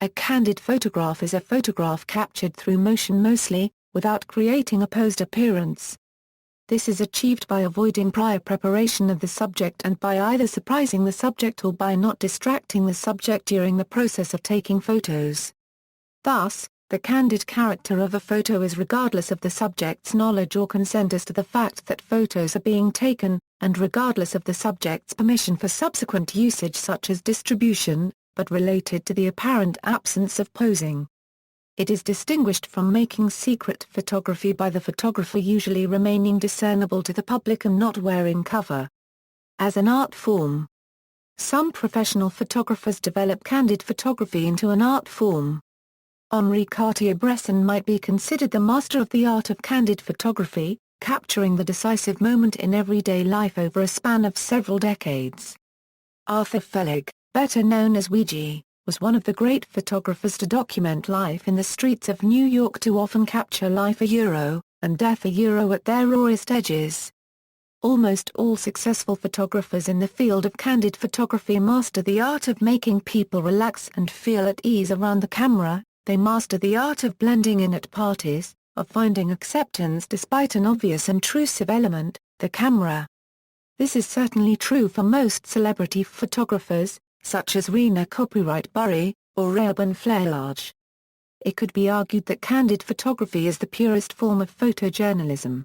A candid photograph is a photograph captured through motion mostly, without creating a posed appearance. This is achieved by avoiding prior preparation of the subject and by either surprising the subject or by not distracting the subject during the process of taking photos. Thus, the candid character of a photo is regardless of the subject's knowledge or consent as to the fact that photos are being taken, and regardless of the subject's permission for subsequent usage such as distribution, but related to the apparent absence of posing. It is distinguished from making secret photography by the photographer usually remaining discernible to the public and not wearing cover. As an art form, some professional photographers develop candid photography into an art form. Henri Cartier-Bresson might be considered the master of the art of candid photography, capturing the decisive moment in everyday life over a span of several decades. Arthur Felig, better known as Weegee, was one of the great photographers to document life in the streets of New York to often capture life and death at their rawest edges. Almost all successful photographers in the field of candid photography master the art of making people relax and feel at ease around the camera. They master the art of blending in at parties, of finding acceptance despite an obvious intrusive element, the camera. This is certainly true for most celebrity photographers, such as Rena Copyright Burry, or Rehoboam Flailage. It could be argued that candid photography is the purest form of photojournalism.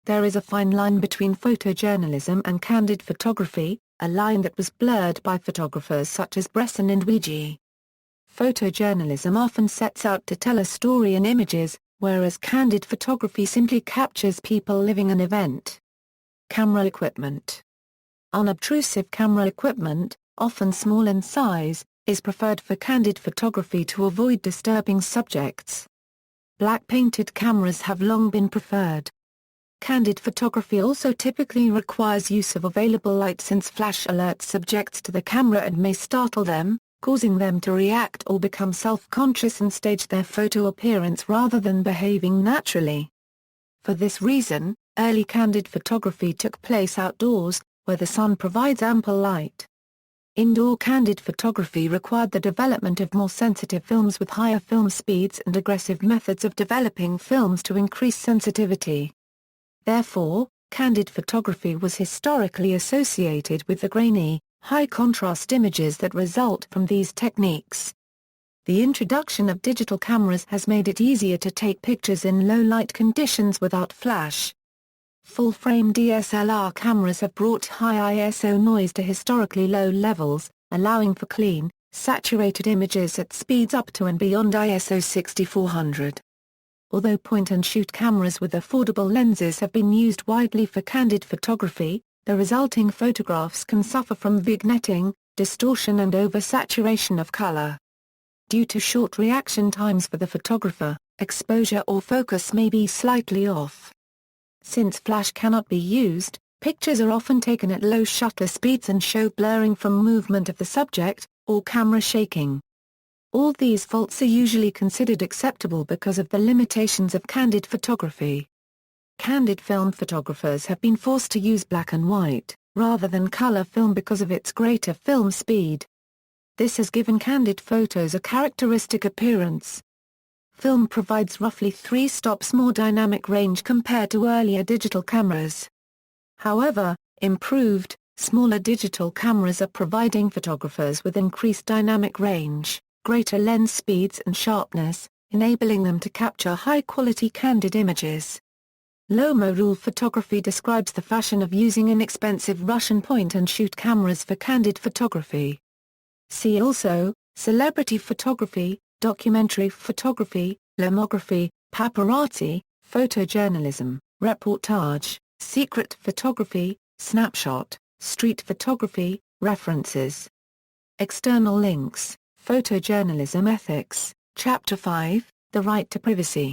There is a fine line between photojournalism and candid photography, a line that was blurred by photographers such as Bresson and Weegee. Photojournalism often sets out to tell a story in images, whereas candid photography simply captures people living an event. Camera equipment. Unobtrusive camera equipment, often small in size, is preferred for candid photography to avoid disturbing subjects. Black painted cameras have long been preferred. Candid photography also typically requires use of available light since flash alerts subjects to the camera and may startle them, causing them to react or become self-conscious and stage their photo appearance rather than behaving naturally. For this reason, early candid photography took place outdoors, where the sun provides ample light. Indoor candid photography required the development of more sensitive films with higher film speeds and aggressive methods of developing films to increase sensitivity. Therefore, candid photography was historically associated with the grainy, high-contrast images that result from these techniques. The introduction of digital cameras has made it easier to take pictures in low-light conditions without flash. Full-frame DSLR cameras have brought high ISO noise to historically low levels, allowing for clean, saturated images at speeds up to and beyond ISO 6400. Although point-and-shoot cameras with affordable lenses have been used widely for candid photography, the resulting photographs can suffer from vignetting, distortion and oversaturation of color. Due to short reaction times for the photographer, exposure or focus may be slightly off. Since flash cannot be used, pictures are often taken at low shutter speeds and show blurring from movement of the subject, or camera shaking. All these faults are usually considered acceptable because of the limitations of candid photography. Candid film photographers have been forced to use black and white, rather than color film because of its greater film speed. This has given candid photos a characteristic appearance. Film provides roughly 3 stops more dynamic range compared to earlier digital cameras. However, improved, smaller digital cameras are providing photographers with increased dynamic range, greater lens speeds and sharpness, enabling them to capture high-quality candid images. Loma Rule Photography describes the fashion of using inexpensive Russian point-and-shoot cameras for candid photography. See also, celebrity photography, documentary photography, lomography, paparazzi, photojournalism, reportage, secret photography, snapshot, street photography, references. External links, Photojournalism Ethics, Chapter 5, The Right to Privacy.